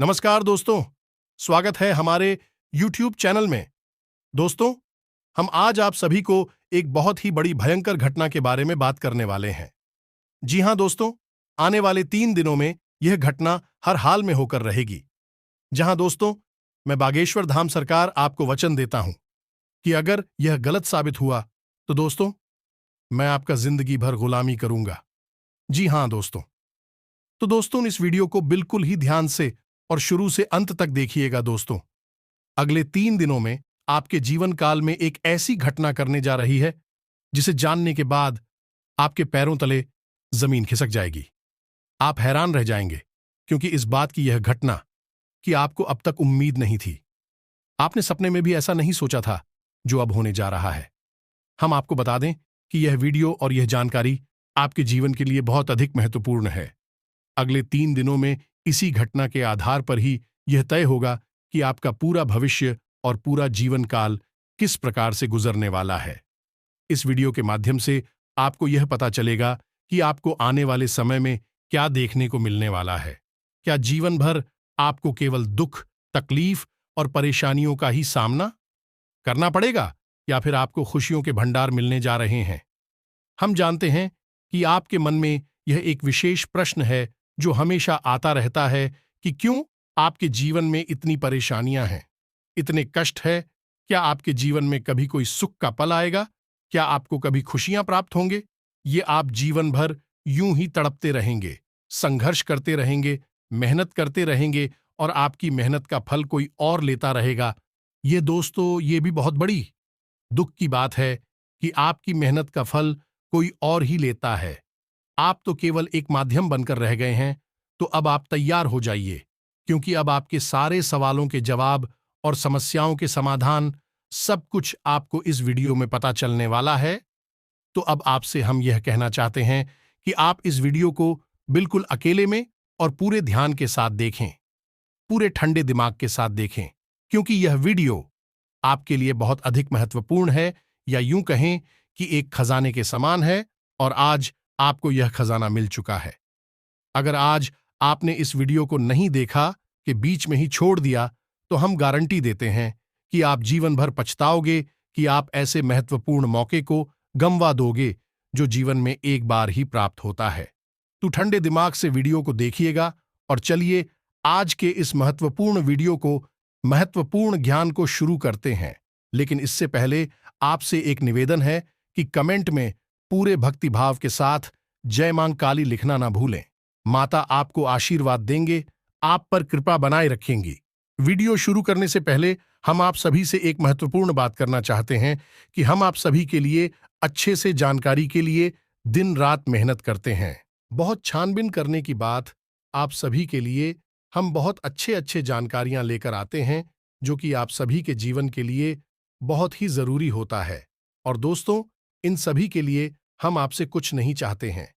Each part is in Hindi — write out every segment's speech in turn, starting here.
नमस्कार दोस्तों, स्वागत है हमारे YouTube चैनल में। दोस्तों, हम आज आप सभी को एक बहुत ही बड़ी भयंकर घटना के बारे में बात करने वाले हैं। जी हां दोस्तों, आने वाले 3 दिनों में यह घटना हर हाल में होकर रहेगी। जहां दोस्तों, मैं बागेश्वर धाम सरकार आपको वचन देता हूं कि अगर यह गलत साबित हुआ तो दोस्तों, मैं आपका जिंदगी भर गुलामी करूंगा। जी हां दोस्तों। तो दोस्तों, इस वीडियो को बिल्कुल ही ध्यान से और शुरू से अंत तक देखिएगा दोस्तों। अगले 3 दिनों में आपके जीवन काल में एक ऐसी घटना करने जा रही है जिसे जानने के बाद आपके पैरों तले जमीन खिसक जाएगी। आप हैरान रह जाएंगे क्योंकि इस बात की यह घटना कि आपको अब तक उम्मीद नहीं थी। आपने सपने में भी ऐसा नहीं सोचा था जो अब होने जा रहा है। हम आपको बता दें कि यह वीडियो और यह जानकारी आपके जीवन के लिए बहुत अधिक महत्वपूर्ण है। अगले 3 दिनों में इसी घटना के आधार पर ही यह तय होगा कि आपका पूरा भविष्य और पूरा जीवन काल किस प्रकार से गुजरने वाला है। इस वीडियो के माध्यम से आपको यह पता चलेगा कि आपको आने वाले समय में क्या देखने को मिलने वाला है। क्या जीवन भर आपको केवल दुख, तकलीफ और परेशानियों का ही सामना करना पड़ेगा या फिर आपको खुशियों के भंडार मिलने जा रहे हैं। हम जानते हैं कि आपके मन में यह एक विशेष प्रश्न है जो हमेशा आता रहता है कि क्यों आपके जीवन में इतनी परेशानियां हैं, इतने कष्ट है। क्या आपके जीवन में कभी कोई सुख का पल आएगा? क्या आपको कभी खुशियां प्राप्त होंगे? ये आप जीवन भर यूं ही तड़पते रहेंगे, संघर्ष करते रहेंगे, मेहनत करते रहेंगे और आपकी मेहनत का फल कोई और लेता रहेगा। ये दोस्तों, ये भी बहुत बड़ी दुख की बात है कि आपकी मेहनत का फल कोई और ही लेता है। आप तो केवल एक माध्यम बनकर रह गए हैं। तो अब आप तैयार हो जाइए, क्योंकि अब आपके सारे सवालों के जवाब और समस्याओं के समाधान सब कुछ आपको इस वीडियो में पता चलने वाला है। तो अब आपसे हम यह कहना चाहते हैं कि आप इस वीडियो को बिल्कुल अकेले में और पूरे ध्यान के साथ देखें, पूरे ठंडे दिमाग के साथ देखें, क्योंकि यह वीडियो आपके लिए बहुत अधिक महत्वपूर्ण है, या यूं कहें कि एक खजाने के समान है, और आज आपको यह खजाना मिल चुका है। अगर आज आपने इस वीडियो को नहीं देखा कि बीच में ही छोड़ दिया, तो हम गारंटी देते हैं कि आप जीवन भर पछताओगे कि आप ऐसे महत्वपूर्ण मौके को गंवा दोगे जो जीवन में एक बार ही प्राप्त होता है। तो ठंडे दिमाग से वीडियो को देखिएगा और चलिए आज के इस महत्वपूर्ण वीडियो को, महत्वपूर्ण ज्ञान को शुरू करते हैं। लेकिन इससे पहले आपसे एक निवेदन है कि कमेंट में पूरे भक्तिभाव के साथ जय मां काली लिखना ना भूलें। माता आपको आशीर्वाद देंगे, आप पर कृपा बनाए रखेंगी। वीडियो शुरू करने से पहले हम आप सभी से एक महत्वपूर्ण बात करना चाहते हैं कि हम आप सभी के लिए अच्छे से जानकारी के लिए दिन रात मेहनत करते हैं। बहुत छानबीन करने की बात आप सभी के लिए हम बहुत अच्छे जानकारियां लेकर आते हैं, जो कि आप सभी के जीवन के लिए बहुत ही जरूरी होता है। और दोस्तों, इन सभी के लिए हम आपसे कुछ नहीं चाहते हैं,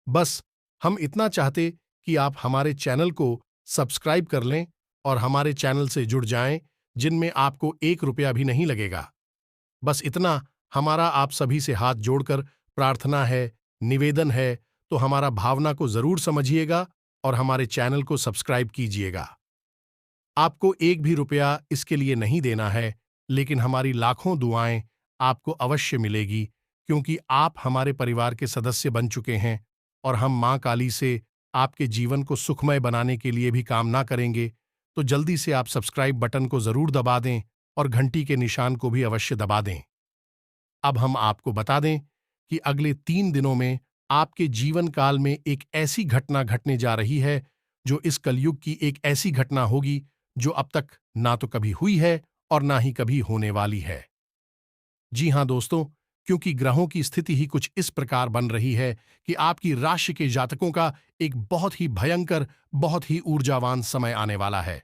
बस हम इतना चाहते कि आप हमारे चैनल को सब्सक्राइब कर लें और हमारे चैनल से जुड़ जाएं, जिनमें आपको 1 रुपया भी नहीं लगेगा। बस इतना हमारा आप सभी से हाथ जोड़कर प्रार्थना है, निवेदन है। तो हमारा भावना को जरूर समझिएगा और हमारे चैनल को सब्सक्राइब कीजिएगा। आपको 1 भी रुपया इसके लिए नहीं देना है, लेकिन हमारी लाखों दुआएं आपको अवश्य मिलेगी, क्योंकि आप हमारे परिवार के सदस्य बन चुके हैं और हम मां काली से आपके जीवन को सुखमय बनाने के लिए भी कामना करेंगे। तो जल्दी से आप सब्सक्राइब बटन को जरूर दबा दें और घंटी के निशान को भी अवश्य दबा दें। अब हम आपको बता दें कि अगले 3 दिनों में आपके जीवन काल में एक ऐसी घटना घटने जा रही है जो इस कलयुग की एक ऐसी घटना होगी जो अब तक ना तो कभी हुई है और ना ही कभी होने वाली है। जी हां दोस्तों, क्योंकि ग्रहों की स्थिति ही कुछ इस प्रकार बन रही है कि आपकी राशि के जातकों का एक बहुत ही भयंकर, बहुत ही ऊर्जावान समय आने वाला है।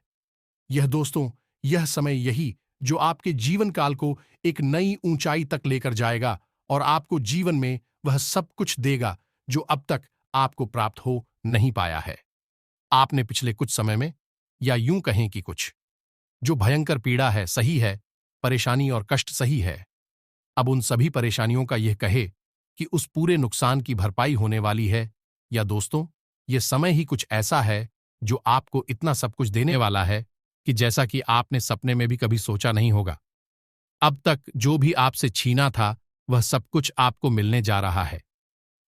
यह दोस्तों, यह समय यही जो आपके जीवन काल को एक नई ऊंचाई तक लेकर जाएगा और आपको जीवन में वह सब कुछ देगा जो अब तक आपको प्राप्त हो नहीं पाया है। आपने पिछले कुछ समय में, या यूं कहें कि कुछ जो भयंकर पीड़ा है सही है, परेशानी और कष्ट सही है। अब उन सभी परेशानियों का यह कहे कि उस पूरे नुकसान की भरपाई होने वाली है, या दोस्तों, ये समय ही कुछ ऐसा है जो आपको इतना सब कुछ देने वाला है कि जैसा कि आपने सपने में भी कभी सोचा नहीं होगा। अब तक जो भी आपसे छीना था वह सब कुछ आपको मिलने जा रहा है।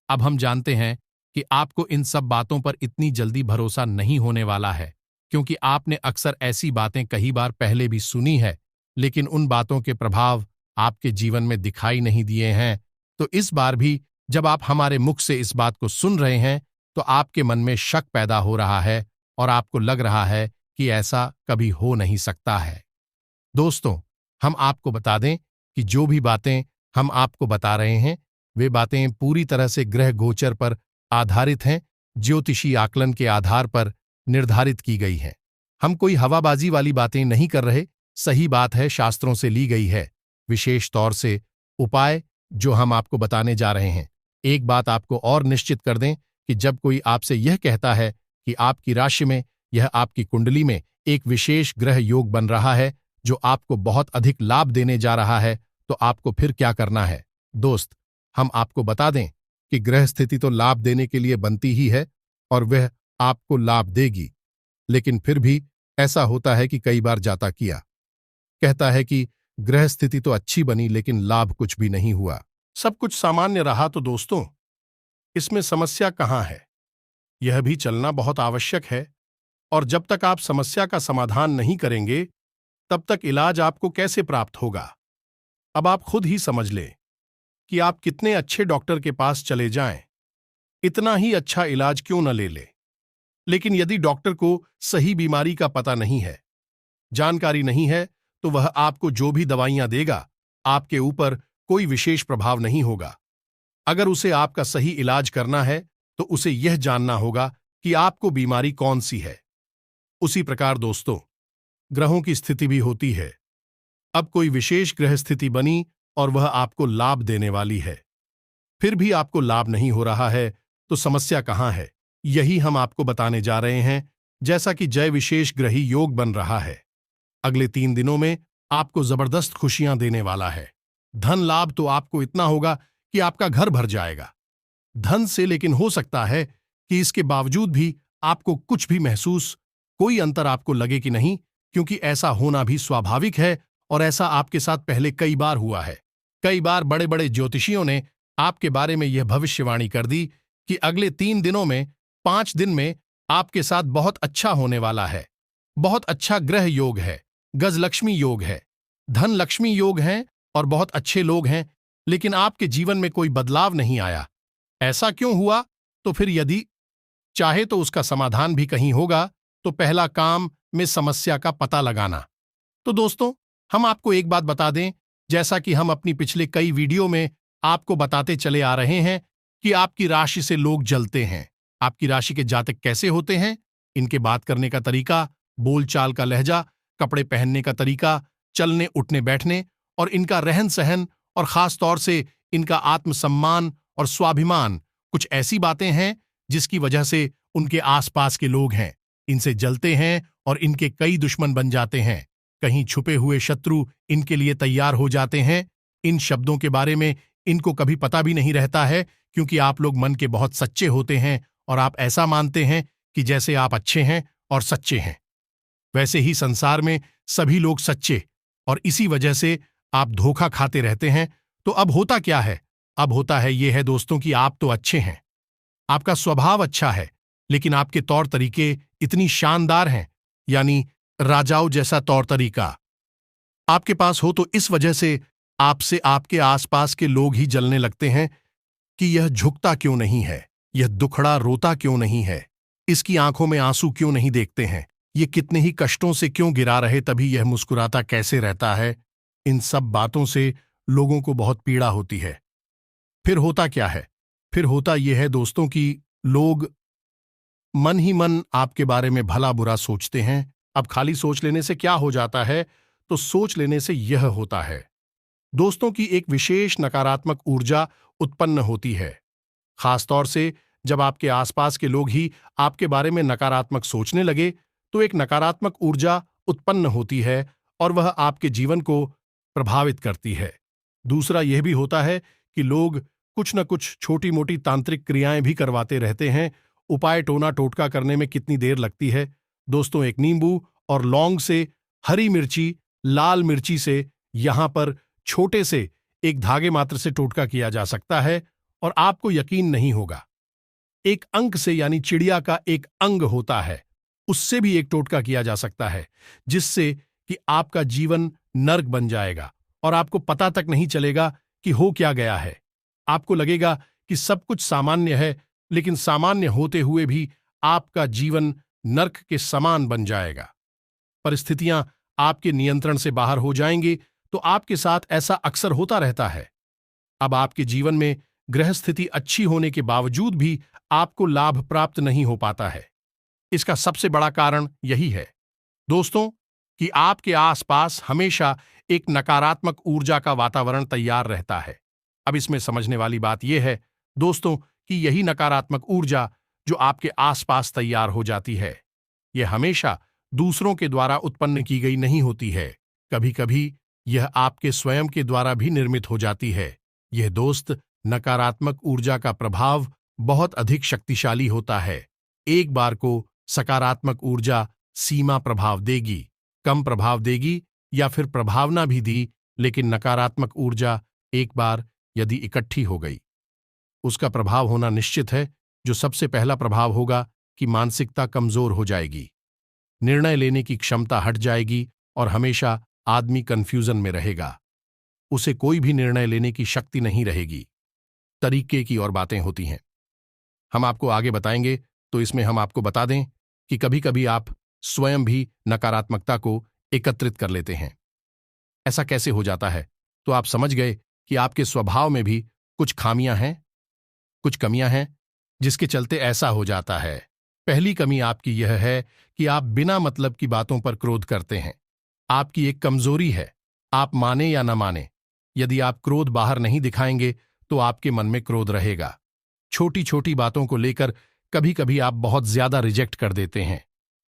अब हम जानते हैं कि आपको इन सब बातों पर इतनी जल्दी भरोसा नहीं होने वाला है, क्योंकि आपने अक्सर ऐसी बातें कई बार पहले भी सुनी है, लेकिन उन बातों के प्रभाव आपके जीवन में दिखाई नहीं दिए हैं। तो इस बार भी जब आप हमारे मुख से इस बात को सुन रहे हैं, तो आपके मन में शक पैदा हो रहा है और आपको लग रहा है कि ऐसा कभी हो नहीं सकता है। दोस्तों, हम आपको बता दें कि जो भी बातें हम आपको बता रहे हैं, वे बातें पूरी तरह से ग्रह गोचर पर आधारित हैं, ज्योतिषी आकलन के आधार पर निर्धारित की गई हैं। हम कोई हवाबाजी वाली बातें नहीं कर रहे, सही बात है शास्त्रों से ली गई है। विशेष तौर से उपाय जो हम आपको बताने जा रहे हैं। एक बात आपको और निश्चित कर दें कि जब कोई आपसे यह कहता है कि आपकी राशि में, यह आपकी कुंडली में एक विशेष ग्रह योग बन रहा है जो आपको बहुत अधिक लाभ देने जा रहा है, तो आपको फिर क्या करना है? दोस्त, हम आपको बता दें कि ग्रह स्थिति तो लाभ देने के लिए बनती ही है और वह आपको लाभ देगी, लेकिन फिर भी ऐसा होता है कि कई बार जाता किया कहता है कि ग्रह स्थिति तो अच्छी बनी लेकिन लाभ कुछ भी नहीं हुआ, सब कुछ सामान्य रहा। तो दोस्तों, इसमें समस्या कहाँ है? यह भी चलना बहुत आवश्यक है, और जब तक आप समस्या का समाधान नहीं करेंगे तब तक इलाज आपको कैसे प्राप्त होगा? अब आप खुद ही समझ लें कि आप कितने अच्छे डॉक्टर के पास चले जाएं, इतना ही अच्छा इलाज क्यों न ले ले, लेकिन यदि डॉक्टर को सही बीमारी का पता नहीं है, जानकारी नहीं है, तो वह आपको जो भी दवाइयां देगा, आपके ऊपर कोई विशेष प्रभाव नहीं होगा। अगर उसे आपका सही इलाज करना है तो उसे यह जानना होगा कि आपको बीमारी कौन सी है। उसी प्रकार दोस्तों, ग्रहों की स्थिति भी होती है। अब कोई विशेष ग्रह स्थिति बनी और वह आपको लाभ देने वाली है, फिर भी आपको लाभ नहीं हो रहा है, तो समस्या कहाँ है? यही हम आपको बताने जा रहे हैं। जैसा कि जय विशेष ग्रही योग बन रहा है, अगले 3 दिनों में आपको जबरदस्त खुशियां देने वाला है। धन लाभ तो आपको इतना होगा कि आपका घर भर जाएगा धन से, लेकिन हो सकता है कि इसके बावजूद भी आपको कुछ भी महसूस, कोई अंतर आपको लगे कि नहीं, क्योंकि ऐसा होना भी स्वाभाविक है और ऐसा आपके साथ पहले कई बार हुआ है। कई बार बड़े बड़े ज्योतिषियों ने आपके बारे में यह भविष्यवाणी कर दी कि अगले 3 दिनों में, 5 दिन में आपके साथ बहुत अच्छा होने वाला है। बहुत अच्छा ग्रह योग है, गजलक्ष्मी योग है, धन लक्ष्मी योग है और बहुत अच्छे लोग हैं, लेकिन आपके जीवन में कोई बदलाव नहीं आया। ऐसा क्यों हुआ? तो फिर यदि चाहे तो उसका समाधान भी कहीं होगा, तो पहला काम में समस्या का पता लगाना। तो दोस्तों, हम आपको एक बात बता दें, जैसा कि हम अपनी पिछले कई वीडियो में आपको बताते चले आ रहे हैं कि आपकी राशि से लोग जलते हैं। आपकी राशि के जातक कैसे होते हैं? इनके बात करने का तरीका, बोलचाल का लहजा, कपड़े पहनने का तरीका, चलने उठने बैठने और इनका रहन सहन, और खास तौर से इनका आत्मसम्मान और स्वाभिमान, कुछ ऐसी बातें हैं जिसकी वजह से उनके आसपास के लोग हैं इनसे जलते हैं और इनके कई दुश्मन बन जाते हैं। कहीं छुपे हुए शत्रु इनके लिए तैयार हो जाते हैं। इन शब्दों के बारे में इनको कभी पता भी नहीं रहता है, क्योंकि आप लोग मन के बहुत सच्चे होते हैं और आप ऐसा मानते हैं कि जैसे आप अच्छे हैं और सच्चे हैं, वैसे ही संसार में सभी लोग सच्चे, और इसी वजह से आप धोखा खाते रहते हैं। तो अब होता क्या है? अब होता है ये है दोस्तों कि आप तो अच्छे हैं, आपका स्वभाव अच्छा है, लेकिन आपके तौर तरीके इतनी शानदार हैं, यानी राजाओं जैसा तौर तरीका आपके पास हो, तो इस वजह से आपसे आपके आसपास के लोग ही जलने लगते हैं कि यह झुकता क्यों नहीं है, यह दुखड़ा रोता क्यों नहीं है, इसकी आंखों में आंसू क्यों नहीं देखते हैं, ये कितने ही कष्टों से क्यों गिरा रहे तभी यह मुस्कुराता कैसे रहता है। इन सब बातों से लोगों को बहुत पीड़ा होती है। फिर होता क्या है? फिर होता यह है दोस्तों कि लोग मन ही मन आपके बारे में भला बुरा सोचते हैं। अब खाली सोच लेने से क्या हो जाता है? तो सोच लेने से यह होता है दोस्तों की एक विशेष नकारात्मक ऊर्जा उत्पन्न होती है। खासतौर से जब आपके आसपास के लोग ही आपके बारे में नकारात्मक सोचने लगे, तो एक नकारात्मक ऊर्जा उत्पन्न होती है और वह आपके जीवन को प्रभावित करती है। दूसरा यह भी होता है कि लोग कुछ न कुछ छोटी मोटी तांत्रिक क्रियाएं भी करवाते रहते हैं उपाय टोना टोटका करने में कितनी देर लगती है। दोस्तों, एक नींबू और लौंग से, हरी मिर्ची, लाल मिर्ची से, यहां पर छोटे से एक धागे मात्र से टोटका किया जा सकता है और आपको यकीन नहीं होगा। एक अंक से, यानी चिड़िया का एक अंग होता है, उससे भी एक टोटका किया जा सकता है, जिससे कि आपका जीवन नर्क बन जाएगा और आपको पता तक नहीं चलेगा कि हो क्या गया है। आपको लगेगा कि सब कुछ सामान्य है, लेकिन सामान्य होते हुए भी आपका जीवन नर्क के समान बन जाएगा। परिस्थितियां आपके नियंत्रण से बाहर हो जाएंगी। तो आपके साथ ऐसा अक्सर होता रहता है। अब आपके जीवन में ग्रह स्थिति अच्छी होने के बावजूद भी आपको लाभ प्राप्त नहीं हो पाता है। इसका सबसे बड़ा कारण यही है दोस्तों, कि आपके आसपास हमेशा एक नकारात्मक ऊर्जा का वातावरण तैयार रहता है। अब इसमें समझने वाली बात यह है दोस्तों, कि यही नकारात्मक ऊर्जा जो आपके आसपास तैयार हो जाती है, यह हमेशा दूसरों के द्वारा उत्पन्न की गई नहीं होती है। कभी कभी यह आपके स्वयं के द्वारा भी निर्मित हो जाती है। यह दोस्त नकारात्मक ऊर्जा का प्रभाव बहुत अधिक शक्तिशाली होता है। एक बार को सकारात्मक ऊर्जा सीमा प्रभाव देगी, कम प्रभाव देगी या फिर प्रभाव ना भी दी, लेकिन नकारात्मक ऊर्जा एक बार यदि इकट्ठी हो गई, उसका प्रभाव होना निश्चित है। जो सबसे पहला प्रभाव होगा कि मानसिकता कमजोर हो जाएगी, निर्णय लेने की क्षमता हट जाएगी और हमेशा आदमी कंफ्यूजन में रहेगा। उसे कोई भी निर्णय लेने की शक्ति नहीं रहेगी। तरीके की और बातें होती हैं, हम आपको आगे बताएंगे। तो इसमें हम आपको बता दें कि कभी कभी आप स्वयं भी नकारात्मकता को एकत्रित कर लेते हैं। ऐसा कैसे हो जाता है? तो आप समझ गए कि आपके स्वभाव में भी कुछ खामियां हैं, कुछ कमियां हैं, जिसके चलते ऐसा हो जाता है। पहली कमी आपकी यह है कि आप बिना मतलब की बातों पर क्रोध करते हैं। आपकी एक कमजोरी है, आप माने या न माने, यदि आप क्रोध बाहर नहीं दिखाएंगे तो आपके मन में क्रोध रहेगा। छोटी छोटी बातों को लेकर कभी कभी आप बहुत ज्यादा रिजेक्ट कर देते हैं,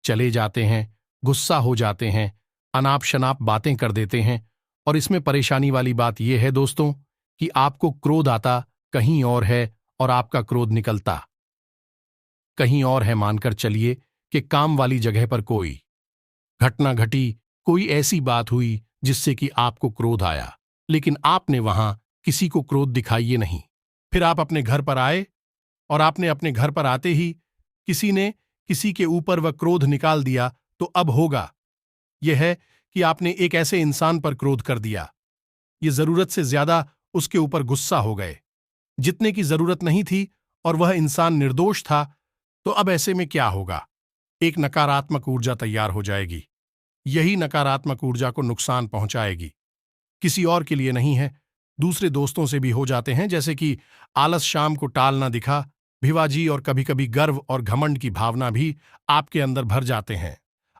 चले जाते हैं, गुस्सा हो जाते हैं, अनाप शनाप बातें कर देते हैं। और इसमें परेशानी वाली बात यह है दोस्तों, कि आपको क्रोध आता कहीं और है और आपका क्रोध निकलता कहीं और है। मानकर चलिए कि काम वाली जगह पर कोई घटना घटी, कोई ऐसी बात हुई जिससे कि आपको क्रोध आया, लेकिन आपने वहां किसी को क्रोध दिखाइए नहीं। फिर आप अपने घर पर आए और आपने अपने घर पर आते ही किसी ने किसी के ऊपर वह क्रोध निकाल दिया। तो अब होगा यह है कि आपने एक ऐसे इंसान पर क्रोध कर दिया, ये जरूरत से ज्यादा उसके ऊपर गुस्सा हो गए, जितने की जरूरत नहीं थी, और वह इंसान निर्दोष था। तो अब ऐसे में क्या होगा? एक नकारात्मक ऊर्जा तैयार हो जाएगी। यही नकारात्मक ऊर्जा को नुकसान पहुंचाएगी। किसी और के लिए नहीं है, दूसरे दोस्तों से भी हो जाते हैं, जैसे कि आलस शाम को टाल ना दिखा, भिवाजी, और कभी कभी गर्व और घमंड की भावना भी आपके अंदर भर जाते हैं।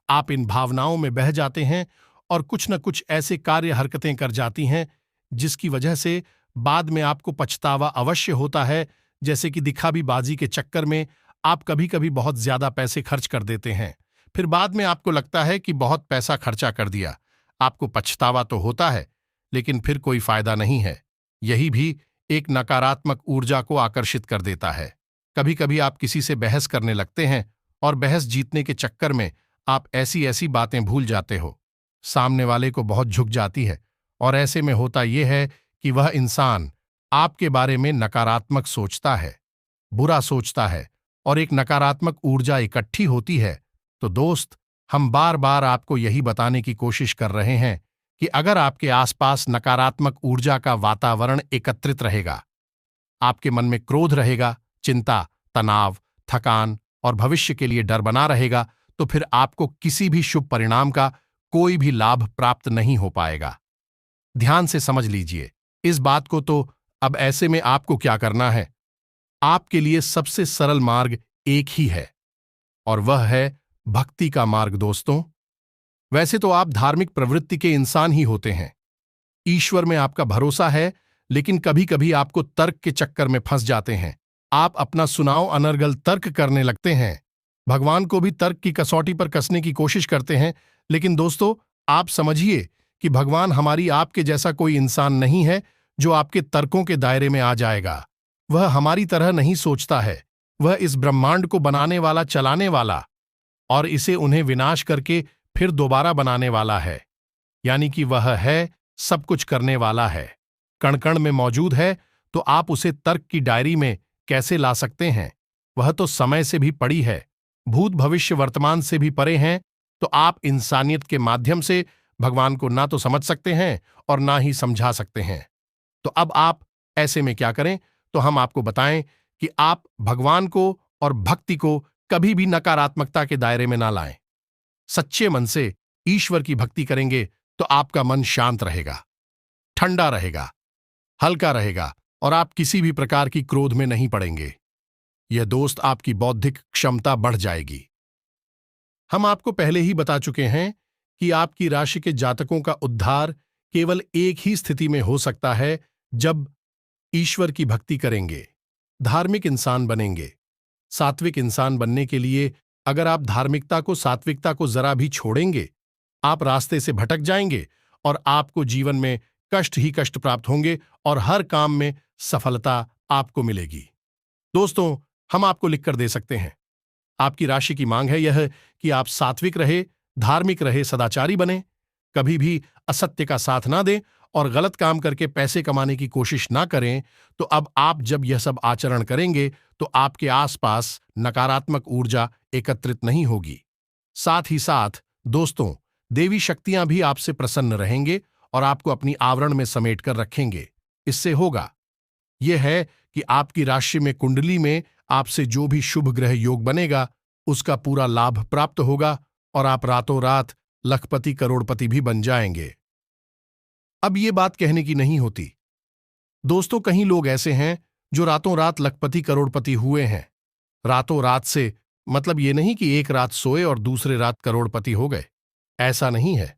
आप इन भावनाओं में बह जाते हैं और कुछ न कुछ ऐसे कार्य हरकतें कर जाती हैं जिसकी वजह से बाद में आपको पछतावा अवश्य होता है। जैसे कि दिखावीबाजी के चक्कर में आप कभी कभी बहुत ज्यादा पैसे खर्च कर देते हैं, फिर बाद में आपको लगता है कि बहुत पैसा खर्चा कर दिया। आपको पछतावा तो होता है, लेकिन फिर कोई फायदा नहीं है। यही भी एक नकारात्मक ऊर्जा को आकर्षित कर देता है। कभी कभी आप किसी से बहस करने लगते हैं और बहस जीतने के चक्कर में आप ऐसी ऐसी बातें भूल जाते हो, सामने वाले को बहुत झुक जाती है। और ऐसे में होता यह है कि वह इंसान आपके बारे में नकारात्मक सोचता है, बुरा सोचता है, और एक नकारात्मक ऊर्जा इकट्ठी होती है। तो दोस्त, हम बार बार आपको यही बताने की कोशिश कर रहे हैं कि अगर आपके आसपास नकारात्मक ऊर्जा का वातावरण एकत्रित रहेगा, आपके मन में क्रोध रहेगा, चिंता, तनाव, थकान और भविष्य के लिए डर बना रहेगा, तो फिर आपको किसी भी शुभ परिणाम का कोई भी लाभ प्राप्त नहीं हो पाएगा। ध्यान से समझ लीजिए इस बात को। तो अब ऐसे में आपको क्या करना है? आपके लिए सबसे सरल मार्ग एक ही है, और वह है भक्ति का मार्ग। दोस्तों, वैसे तो आप धार्मिक प्रवृत्ति के इंसान ही होते हैं, ईश्वर में आपका भरोसा है, लेकिन कभी कभी आपको तर्क के चक्कर में फंस जाते हैं। आप अपना सुनाव अनर्गल तर्क करने लगते हैं, भगवान को भी तर्क की कसौटी पर कसने की कोशिश करते हैं। लेकिन दोस्तों, आप समझिए कि भगवान हमारी आपके जैसा कोई इंसान नहीं है जो आपके तर्कों के दायरे में आ जाएगा। वह हमारी तरह नहीं सोचता है। वह इस ब्रह्मांड को बनाने वाला, चलाने वाला और इसे उन्हें विनाश करके फिर दोबारा बनाने वाला है। यानी कि वह है, सब कुछ करने वाला है, कण कण में मौजूद है, तो आप उसे तर्क की डायरी में कैसे ला सकते हैं? वह तो समय से भी पड़ी है, भूत भविष्य वर्तमान से भी परे हैं, तो आप इंसानियत के माध्यम से भगवान को ना तो समझ सकते हैं और ना ही समझा सकते हैं। तो अब आप ऐसे में क्या करें? तो हम आपको बताएं कि आप भगवान को और भक्ति को कभी भी नकारात्मकता के दायरे में ना लाएं। सच्चे मन से ईश्वर की भक्ति करेंगे तो आपका मन शांत रहेगा, ठंडा रहेगा, हल्का रहेगा और आप किसी भी प्रकार की क्रोध में नहीं पड़ेंगे। यह दोस्त आपकी बौद्धिक क्षमता बढ़ जाएगी। हम आपको पहले ही बता चुके हैं कि आपकी राशि के जातकों का उद्धार केवल एक ही स्थिति में हो सकता है, जब ईश्वर की भक्ति करेंगे, धार्मिक इंसान बनेंगे। सात्विक इंसान बनने के लिए अगर आप धार्मिकता को, सात्विकता को जरा भी छोड़ेंगे, आप रास्ते से भटक जाएंगे और आपको जीवन में कष्ट ही कष्ट प्राप्त होंगे और हर काम में सफलता आपको मिलेगी। दोस्तों, हम आपको लिखकर दे सकते हैं। आपकी राशि की मांग है यह कि आप सात्विक रहे, धार्मिक रहे, सदाचारी बने, कभी भी असत्य का साथ ना दें और गलत काम करके पैसे कमाने की कोशिश ना करें। तो अब आप जब यह सब आचरण करेंगे तो आपके आसपास नकारात्मक ऊर्जा एकत्रित नहीं होगी। साथ ही साथ दोस्तों, देवी शक्तियां भी आपसे प्रसन्न रहेंगे और आपको अपनी आवरण में समेट कर रखेंगे। इससे होगा यह है कि आपकी राशि में, कुंडली में आपसे जो भी शुभ ग्रह योग बनेगा, उसका पूरा लाभ प्राप्त होगा और आप रातों रात लखपति करोड़पति भी बन जाएंगे। अब ये बात कहने की नहीं होती दोस्तों, कहीं लोग ऐसे हैं जो रातों रात लखपति करोड़पति हुए हैं। रातों रात से मतलब ये नहीं कि एक रात सोए और दूसरे रात करोड़पति हो गए, ऐसा नहीं है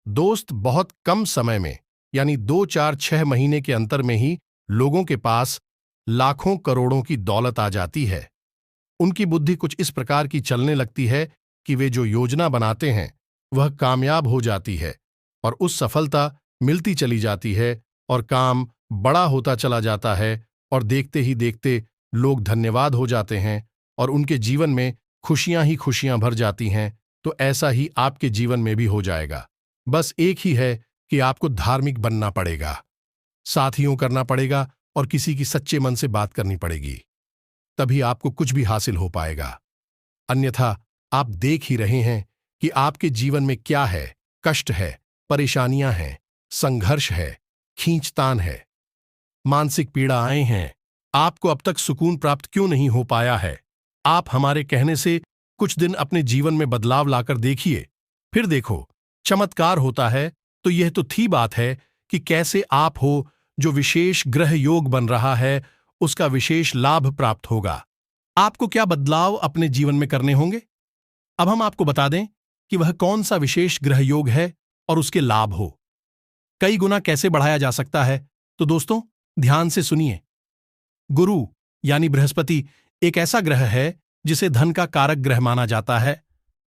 दोस्त। बहुत कम समय में, यानी 2, 4, 6 महीने के अंतर में ही लोगों के पास लाखों करोड़ों की दौलत आ जाती है। उनकी बुद्धि कुछ इस प्रकार की चलने लगती है कि वे जो योजना बनाते हैं वह कामयाब हो जाती है और उस सफलता मिलती चली जाती है और काम बड़ा होता चला जाता है और देखते ही देखते लोग धन्यवाद हो जाते हैं और उनके जीवन में खुशियां ही खुशियां भर जाती हैं। तो ऐसा ही आपके जीवन में भी हो जाएगा। बस एक ही है कि आपको धार्मिक बनना पड़ेगा, साथियों करना पड़ेगा और किसी की सच्चे मन से बात करनी पड़ेगी, तभी आपको कुछ भी हासिल हो पाएगा। अन्यथा आप देख ही रहे हैं कि आपके जीवन में क्या है, कष्ट है, परेशानियां हैं, संघर्ष है, खींचतान है, मानसिक पीड़ाएं हैं। आपको अब तक सुकून प्राप्त क्यों नहीं हो पाया है? आप हमारे कहने से कुछ दिन अपने जीवन में बदलाव लाकर देखिए, फिर देखो चमत्कार होता है। तो यह तो थी बात है कि कैसे आप हो जो विशेष ग्रह योग बन रहा है, उसका विशेष लाभ प्राप्त होगा। आपको क्या बदलाव अपने जीवन में करने होंगे? अब हम आपको बता दें कि वह कौन सा विशेष ग्रह योग है और उसके लाभ हो कई गुना कैसे बढ़ाया जा सकता है। तो दोस्तों, ध्यान से सुनिए। गुरु यानी बृहस्पति एक ऐसा ग्रह है जिसे धन का कारक ग्रह माना जाता है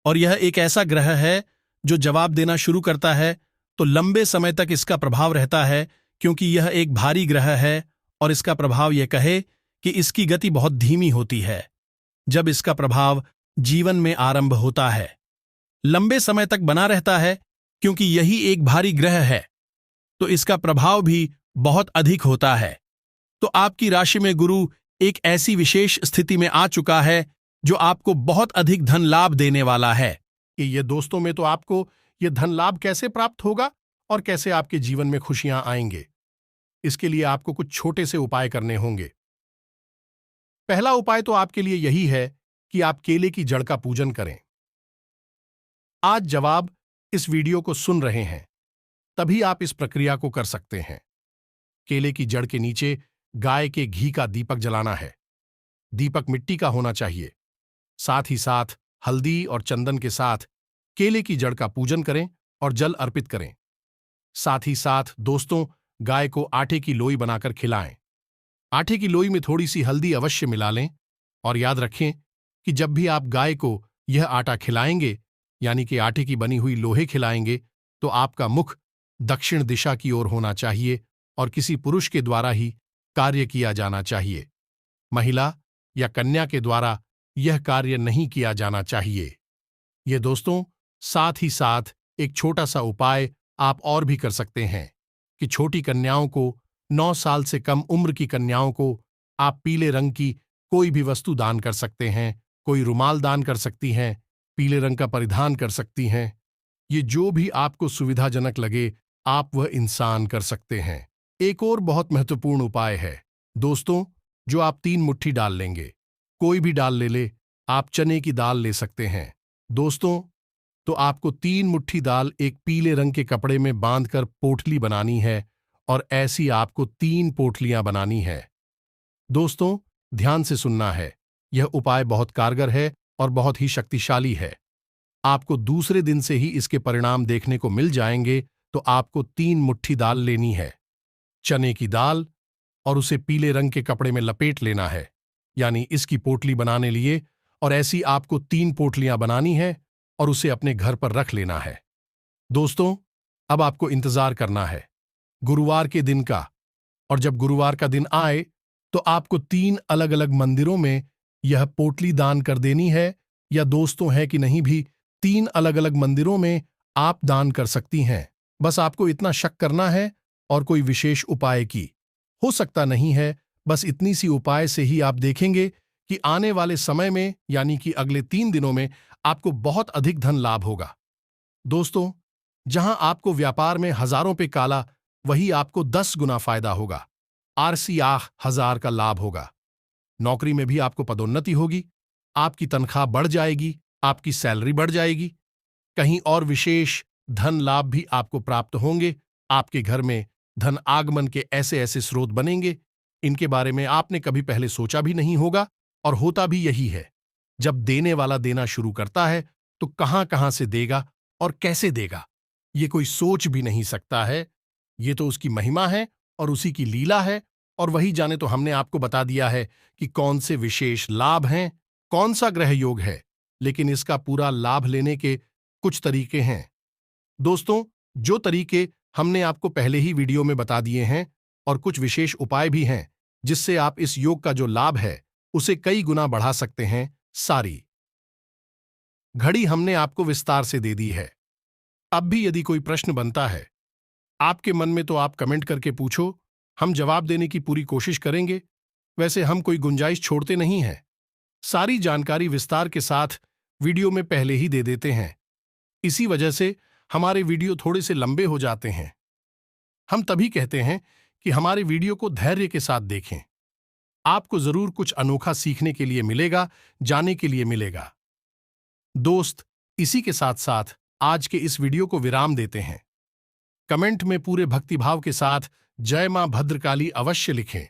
और यह एक ऐसा ग्रह है जो जवाब देना शुरू करता है तो लंबे समय तक इसका प्रभाव रहता है, क्योंकि यह एक भारी ग्रह है और इसका प्रभाव यह कहे कि इसकी गति बहुत धीमी होती है। जब इसका प्रभाव जीवन में आरंभ होता है, लंबे समय तक बना रहता है, क्योंकि यही एक भारी ग्रह है, तो इसका प्रभाव भी बहुत अधिक होता है। तो आपकी राशि में गुरु एक ऐसी विशेष स्थिति में आ चुका है जो आपको बहुत अधिक धन लाभ देने वाला है। कि ये दोस्तों में तो आपको ये धन लाभ कैसे प्राप्त होगा और कैसे आपके जीवन में खुशियां आएंगे, इसके लिए आपको कुछ छोटे से उपाय करने होंगे। पहला उपाय तो आपके लिए यही है कि आप केले की जड़ का पूजन करें। आज जब आप इस वीडियो को सुन रहे हैं तभी आप इस प्रक्रिया को कर सकते हैं। केले की जड़ के नीचे गाय के घी का दीपक जलाना है। दीपक मिट्टी का होना चाहिए। साथ ही साथ हल्दी और चंदन के साथ केले की जड़ का पूजन करें और जल अर्पित करें। साथ ही साथ दोस्तों, गाय को आटे की लोई बनाकर खिलाएं। आटे की लोई में थोड़ी सी हल्दी अवश्य मिला लें और याद रखें कि जब भी आप गाय को यह आटा खिलाएंगे, यानी कि आटे की बनी हुई लोहे खिलाएंगे, तो आपका मुख दक्षिण दिशा की ओर होना चाहिए और किसी पुरुष के द्वारा ही कार्य किया जाना चाहिए। महिला या कन्या के द्वारा यह कार्य नहीं किया जाना चाहिए। ये दोस्तों, साथ ही साथ एक छोटा सा उपाय आप और भी कर सकते हैं कि छोटी कन्याओं को, 9 साल से कम उम्र की कन्याओं को आप पीले रंग की कोई भी वस्तु दान कर सकते हैं। कोई रुमाल दान कर सकती हैं, पीले रंग का परिधान कर सकती हैं। ये जो भी आपको सुविधाजनक लगे, आप वह इंसान कर सकते हैं। एक और बहुत महत्वपूर्ण उपाय है दोस्तों, जो आप 3 मुट्ठी डाल लेंगे। कोई भी दाल ले, आप चने की दाल ले सकते हैं दोस्तों। तो आपको 3 मुट्ठी दाल एक पीले रंग के कपड़े में बांधकर पोटली बनानी है और ऐसी आपको 3 पोटलियां बनानी है। दोस्तों, ध्यान से सुनना है, यह उपाय बहुत कारगर है और बहुत ही शक्तिशाली है। आपको दूसरे दिन से ही इसके परिणाम देखने को मिल जाएंगे। तो आपको 3 मुट्ठी दाल लेनी है, चने की दाल, और उसे पीले रंग के कपड़े में लपेट लेना है, यानी इसकी पोटली बनाने लिए। और ऐसी आपको 3 पोटलियां बनानी है और उसे अपने घर पर रख लेना है। दोस्तों, अब आपको इंतजार करना है गुरुवार के दिन का। और जब गुरुवार का दिन आए तो आपको 3 अलग अलग मंदिरों में यह पोटली दान कर देनी है। या दोस्तों, है कि नहीं भी 3 अलग अलग मंदिरों में आप दान कर सकती हैं। बस आपको इतना शक करना है और कोई विशेष उपाय की हो सकता नहीं है। बस इतनी सी उपाय से ही आप देखेंगे कि आने वाले समय में, यानी कि अगले 3 दिनों में, आपको बहुत अधिक धन लाभ होगा। दोस्तों, जहां आपको व्यापार में हजारों पे काला, वही आपको 10 गुना फायदा होगा। आरसीआह 1000 का लाभ होगा। नौकरी में भी आपको पदोन्नति होगी, आपकी तनख्वाह बढ़ जाएगी, आपकी सैलरी बढ़ जाएगी। कहीं और विशेष धन लाभ भी आपको प्राप्त होंगे। आपके घर में धन आगमन के ऐसे ऐसे स्रोत बनेंगे, इनके बारे में आपने कभी पहले सोचा भी नहीं होगा। और होता भी यही है, जब देने वाला देना शुरू करता है तो कहां कहां से देगा और कैसे देगा, ये कोई सोच भी नहीं सकता है। ये तो उसकी महिमा है और उसी की लीला है। और वही जाने, तो हमने आपको बता दिया है कि कौन से विशेष लाभ हैं, कौन सा ग्रह योग है। लेकिन इसका पूरा लाभ लेने के कुछ तरीके हैं दोस्तों, जो तरीके हमने आपको पहले ही वीडियो में बता दिए हैं। और कुछ विशेष उपाय भी हैं जिससे आप इस योग का जो लाभ है उसे कई गुना बढ़ा सकते हैं। सारी घड़ी हमने आपको विस्तार से दे दी है। अब भी यदि कोई प्रश्न बनता है आपके मन में, तो आप कमेंट करके पूछो, हम जवाब देने की पूरी कोशिश करेंगे। वैसे हम कोई गुंजाइश छोड़ते नहीं हैं, सारी जानकारी विस्तार के साथ वीडियो में पहले ही दे देते हैं। इसी वजह से हमारे वीडियो थोड़े से लंबे हो जाते हैं। हम तभी कहते हैं कि हमारे वीडियो को धैर्य के साथ देखें। आपको जरूर कुछ अनोखा सीखने के लिए मिलेगा, जाने के लिए मिलेगा। दोस्त, इसी के साथ साथ आज के इस वीडियो को विराम देते हैं। कमेंट में पूरे भक्तिभाव के साथ जय मां भद्रकाली अवश्य लिखें,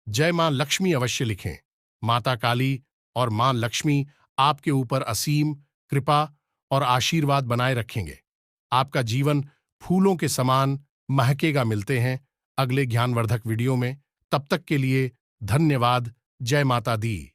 जय मां लक्ष्मी अवश्य लिखें। माता काली और मां लक्ष्मी आपके ऊपर असीम कृपा और आशीर्वाद बनाए रखेंगे। आपका जीवन फूलों के समान महकेगा। मिलते हैं अगले ज्ञानवर्धक वीडियो में। तब तक के लिए धन्यवाद। जय माता दी।